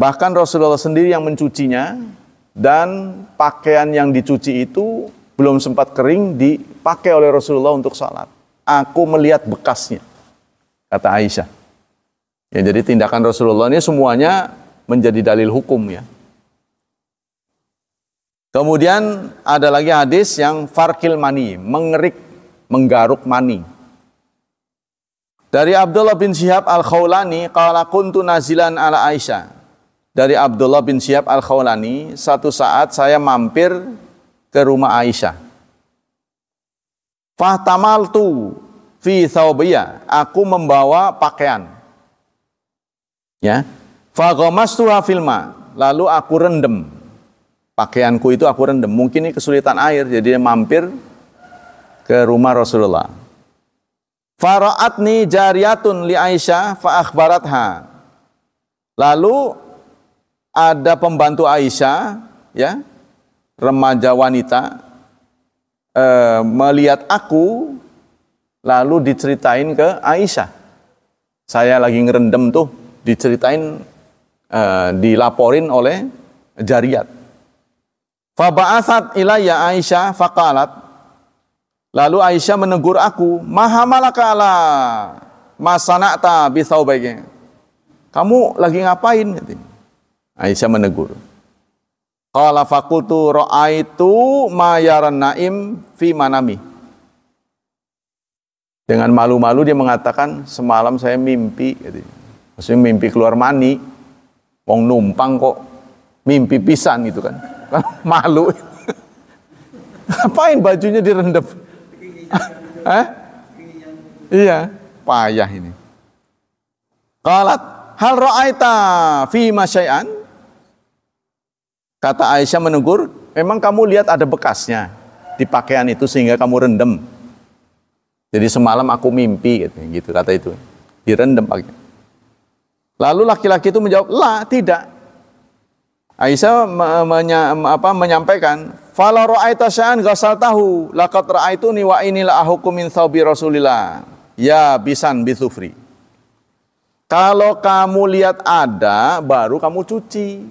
bahkan Rasulullah sendiri yang mencucinya. Dan pakaian yang dicuci itu belum sempat kering dipakai oleh Rasulullah untuk salat. Aku melihat bekasnya, kata Aisyah. Ya, jadi tindakan Rasulullah ini semuanya menjadi dalil hukum ya. Kemudian ada lagi hadis yang farkil mani, menggaruk mani. Dari Abdullah bin Syihab al-Khawlani, qala kuntu nazilan ala Aisyah. Dari Abdullah bin Syihab al-Khawlani, satu saat saya mampir ke rumah Aisyah. Fahtamaltu fi thawbiyya, aku membawa pakaian. Ya. Faghamastuha fil ma, lalu aku rendam pakaianku itu aku rendam. Mungkin ini kesulitan air, jadi dia mampir ke rumah Rasulullah. Fara'atni jariyatun li Aisyah fa akhbaratha. Lalu ada pembantu Aisyah, ya, remaja wanita, melihat aku, lalu diceritain ke Aisyah. Saya lagi ngerendam tuh, diceritain, dilaporin oleh jariyat. Fa ba'atsat ilayya Aisyah faqalat. Lalu Aisyah menegur aku, "Maha malaka ala masana'ta bi thawbaika." Kamu lagi ngapain? Katanya. Aisyah menegur. Qala faqultu ra'aitu ma yaran naim fi manami. Dengan malu-malu dia mengatakan, semalam saya mimpi, katanya. Maksudnya mimpi keluar mani. Wong numpang kok mimpi pisan gitu kan. Malu. Ngapain bajunya direndam? Iya, payah ini. Qalat hal ra'aita fi masyai'an? Kata Aisyah menegur, memang kamu lihat ada bekasnya di pakaian itu sehingga kamu rendam. Jadi semalam aku mimpi gitu kata itu. Direndam pakaian. Lalu laki-laki itu menjawab, "La, tidak." Aisyah menyampaikan, "Fala ra'aita sya'an ghasaltahu, laqad ra'aituni wa inni la ahukum min thawbi Rasulillah, ya bisan bisufri." Kalau kamu lihat ada, baru kamu cuci.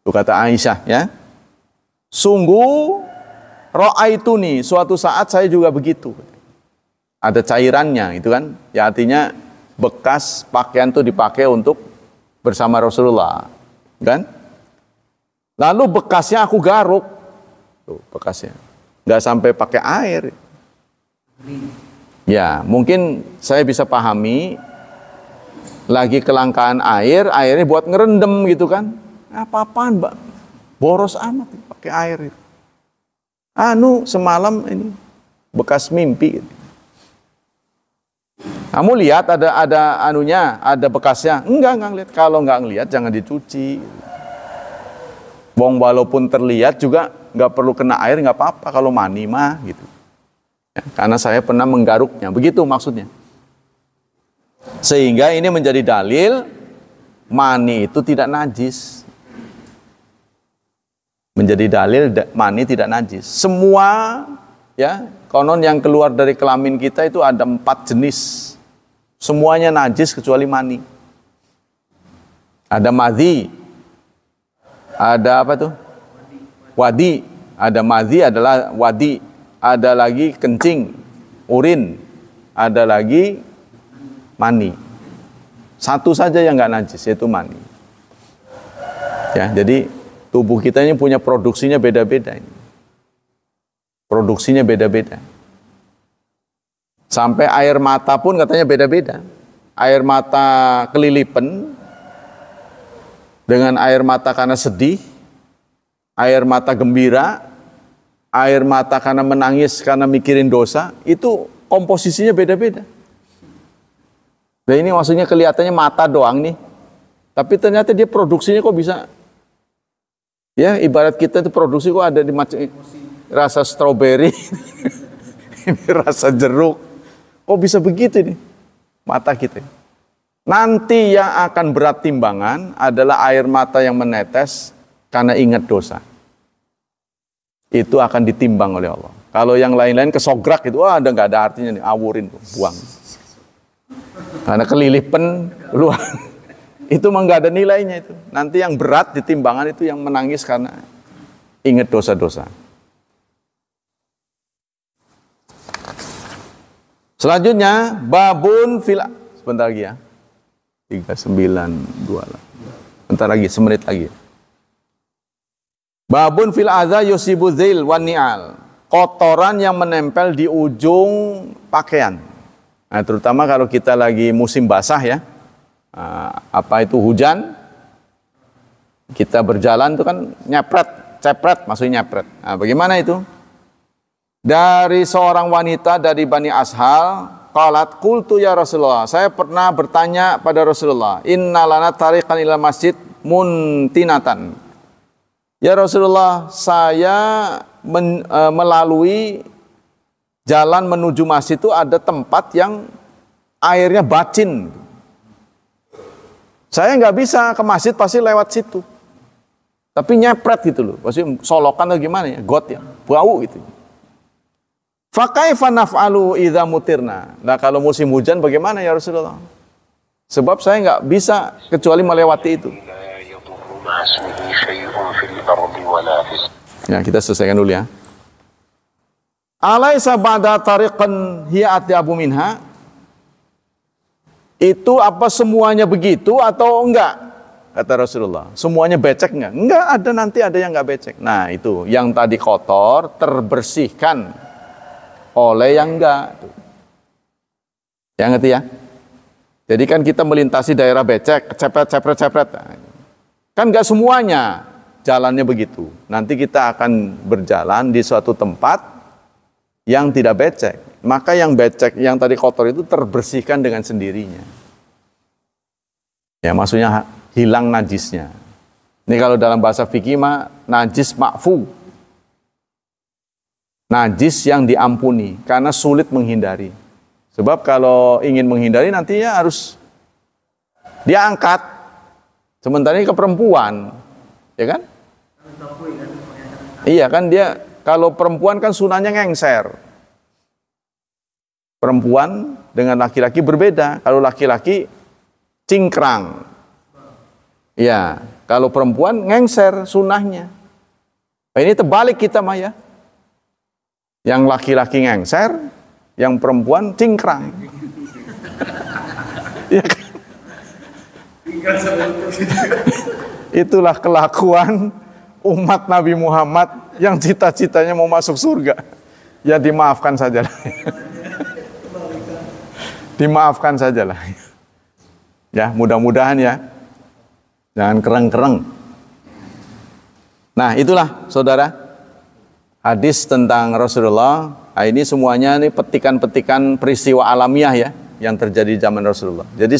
Itu kata Aisyah, ya. Sungguh ra'aituni, suatu saat saya juga begitu. Ada cairannya, itu kan. Ya artinya bekas pakaian itu dipakai untuk bersama Rasulullah, kan? Lalu bekasnya aku garuk. Tuh, bekasnya. Nggak sampai pakai air. Ya, mungkin saya bisa pahami lagi kelangkaan air, airnya buat ngerendam gitu kan. Apa-apaan, Mbak? Boros amat pakai air itu. Semalam ini bekas mimpi. Kamu lihat ada anunya, ada bekasnya? Enggak ngeliat. Kalau enggak ngeliat jangan dicuci. Wong walaupun terlihat juga nggak perlu kena air, nggak apa-apa kalau mani mah gitu. Ya, karena saya pernah menggaruknya, begitu maksudnya. Sehingga ini menjadi dalil mani itu tidak najis. Menjadi dalil mani tidak najis. Semua ya konon yang keluar dari kelamin kita itu ada 4 jenis. Semuanya najis kecuali mani. Ada madhi. Ada apa tuh? Wadi. Ada madhi adalah wadi. Ada lagi kencing, urin. Ada lagi mani. Satu saja yang nggak najis, yaitu mani. Ya, jadi tubuh kita ini punya produksinya beda-beda. Produksinya beda-beda. Sampai air mata pun katanya beda-beda. Air mata kelilipan dengan air mata karena sedih, air mata gembira, air mata karena menangis karena mikirin dosa, itu komposisinya beda-beda. Dan ini maksudnya kelihatannya mata doang nih, tapi ternyata dia produksinya kok bisa, ya ibarat kita itu produksi kok ada di macam rasa stroberi, ini rasa jeruk, kok bisa begitu nih mata kita. Nanti yang akan berat timbangan adalah air mata yang menetes karena ingat dosa. Itu akan ditimbang oleh Allah. Kalau yang lain-lain kesograk itu, nggak ada artinya nih, awurin, buang. Karena kelilipan keluar. Itu mah nggak ada nilainya itu. Nanti yang berat di timbangan itu yang menangis karena ingat dosa-dosa. Selanjutnya, babun fil... Sebentar lagi ya. 392. Bentar lagi, semenit lagi. Babun fil adza yusibu dzil wan ni'al. Kotoran yang menempel di ujung pakaian. Nah, terutama kalau kita lagi musim basah ya. Apa itu hujan? Kita berjalan itu kan cepret, maksudnya nyepret. Nah, bagaimana itu? Dari seorang wanita dari Bani Ashal, qalat qultu ya Rasulullah, saya pernah bertanya pada Rasulullah, inna lana tariqan ila masjid muntinatan. Ya Rasulullah, saya melalui jalan menuju masjid itu ada tempat yang airnya bacin. Saya nggak bisa ke masjid, pasti lewat situ. Tapi nyepret gitu loh, pasti solokan atau gimana ya, got ya, bau gitu. Fakaifa naf'alu idza mutirna. Nah kalau musim hujan bagaimana ya Rasulullah? Sebab saya nggak bisa kecuali melewati itu. Ya kita selesaikan dulu ya. Alaisa ba'da tariqan hiya atyabu minha. Itu apa semuanya begitu atau enggak? Kata Rasulullah. Semuanya becek enggak? Enggak, ada nanti ada yang enggak becek. Nah itu, yang tadi kotor terbersihkan oleh yang enggak. Yang ngerti ya? Jadi kan kita melintasi daerah becek, cepret. Kan enggak semuanya jalannya begitu. Nanti kita akan berjalan di suatu tempat yang tidak becek. Maka yang becek, yang tadi kotor itu terbersihkan dengan sendirinya. Ya maksudnya hilang najisnya. Ini kalau dalam bahasa fikih mah najis ma'fu. Najis yang diampuni karena sulit menghindari. Sebab kalau ingin menghindari nanti ya harus diangkat. Sementara ini ke perempuan, ya kan? Iya kan dia kalau perempuan kan sunahnya ngengser. Perempuan dengan laki-laki berbeda. Kalau laki-laki cingkrang. Ya, kalau perempuan ngengser sunahnya. Nah, ini terbalik kita mah ya. Yang laki-laki ngengser, yang perempuan cingkrang. Ya kan? Itulah kelakuan umat Nabi Muhammad yang cita-citanya mau masuk surga. Ya dimaafkan sajalah. Dimaafkan sajalah. Ya, mudah-mudahan ya. Jangan kereng-kereng. Nah, itulah saudara hadis tentang Rasulullah. Nah, ini semuanya nih petikan-petikan peristiwa alamiah ya yang terjadi di zaman Rasulullah. Jadi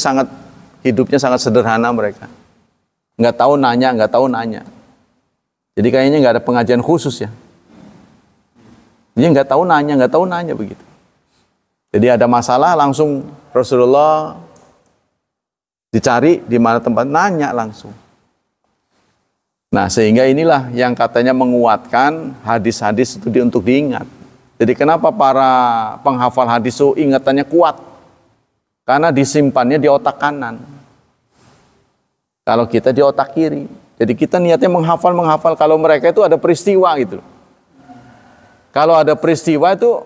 hidupnya sangat sederhana mereka. Nggak tahu nanya. Jadi kayaknya nggak ada pengajian khusus ya. Dia nggak tahu nanya begitu. Jadi ada masalah langsung Rasulullah dicari di mana tempat, nanya langsung. Nah sehingga inilah yang katanya menguatkan hadis-hadis itu untuk diingat. Jadi kenapa para penghafal hadis itu ingatannya kuat? Karena disimpannya di otak kanan. Kalau kita di otak kiri. Jadi kita niatnya menghafal. Kalau mereka itu ada peristiwa gitu. Kalau ada peristiwa itu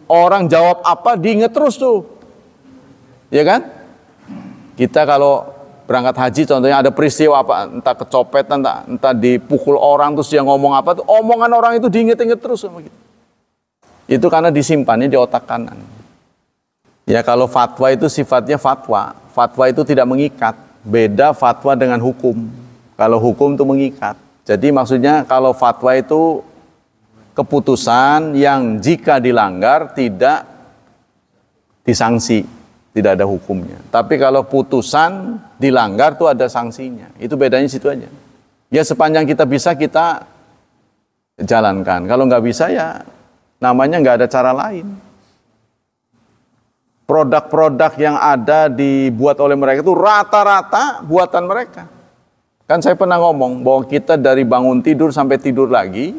orang jawab apa diingat terus tuh. Ya kan? Kita kalau berangkat haji contohnya ada peristiwa apa, entah kecopetan, entah dipukul orang terus dia ngomong apa tuh, omongan orang itu diinget-inget terus sama gitu. Itu karena disimpannya di otak kanan. Ya kalau fatwa itu sifatnya fatwa. Fatwa itu tidak mengikat. Beda fatwa dengan hukum. Kalau hukum itu mengikat. Jadi maksudnya kalau fatwa itu keputusan yang jika dilanggar tidak disanksi, tidak ada hukumnya. Tapi kalau putusan dilanggar tuh ada sanksinya. Itu bedanya situ aja. Ya sepanjang kita bisa kita jalankan. Kalau nggak bisa ya namanya nggak ada cara lain. Produk-produk yang ada dibuat oleh mereka itu rata-rata buatan mereka. Kan saya pernah ngomong bahwa kita dari bangun tidur sampai tidur lagi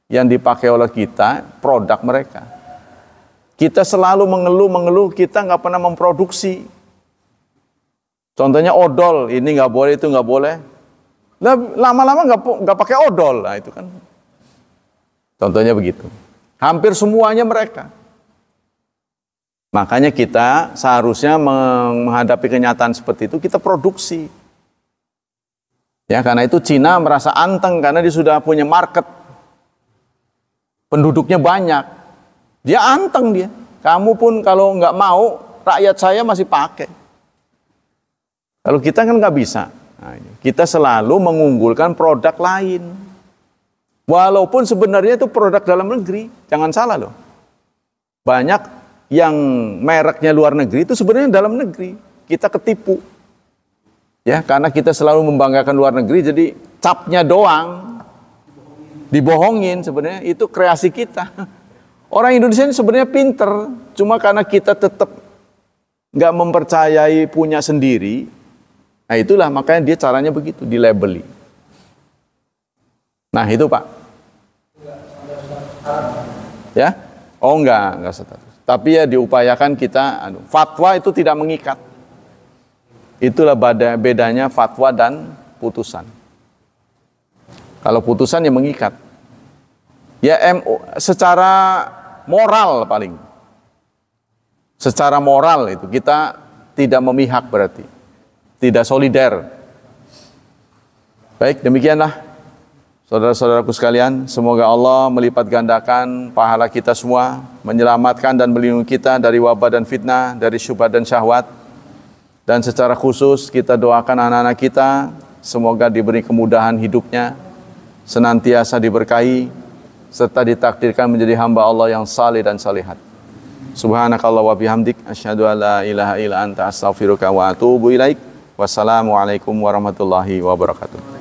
yang dipakai oleh kita produk mereka. Kita selalu mengeluh, kita nggak pernah memproduksi. Contohnya odol, ini nggak boleh, itu nggak boleh. Lama-lama nggak pakai odol, nah itu kan. Contohnya begitu. Hampir semuanya mereka. Makanya kita seharusnya menghadapi kenyataan seperti itu, kita produksi. Ya, karena itu Cina merasa anteng karena dia sudah punya market. Penduduknya banyak. Dia anteng dia. Kamu pun kalau nggak mau, rakyat saya masih pakai. Kalau kita kan nggak bisa. Nah, kita selalu mengunggulkan produk lain. Walaupun sebenarnya itu produk dalam negeri. Jangan salah loh. Banyak yang mereknya luar negeri itu sebenarnya dalam negeri. Kita ketipu. Ya, karena kita selalu membanggakan luar negeri, jadi capnya doang dibohongin sebenarnya itu kreasi kita. Orang Indonesia ini sebenarnya pinter, cuma karena kita tetap nggak mempercayai punya sendiri, nah itulah makanya dia caranya begitu, dilabeli. Nah itu Pak. Ya? Oh enggak status. Tapi ya diupayakan kita, fatwa itu tidak mengikat. Itulah bedanya fatwa dan putusan. Kalau putusan ya mengikat. Ya secara moral paling. Secara moral itu kita tidak memihak berarti. Tidak solider. Baik, demikianlah saudara-saudaraku sekalian, semoga Allah melipat gandakan pahala kita semua, menyelamatkan dan melindungi kita dari wabah dan fitnah, dari syubhat dan syahwat. Dan secara khusus kita doakan anak-anak kita, semoga diberi kemudahan hidupnya, senantiasa diberkahi, serta ditakdirkan menjadi hamba Allah yang saleh dan salihat. Subhanakallah wa bihamdik, asyhadu an la ilaha illa anta astaghfiruka wa atubu ilaik. Wassalamualaikum warahmatullahi wabarakatuh.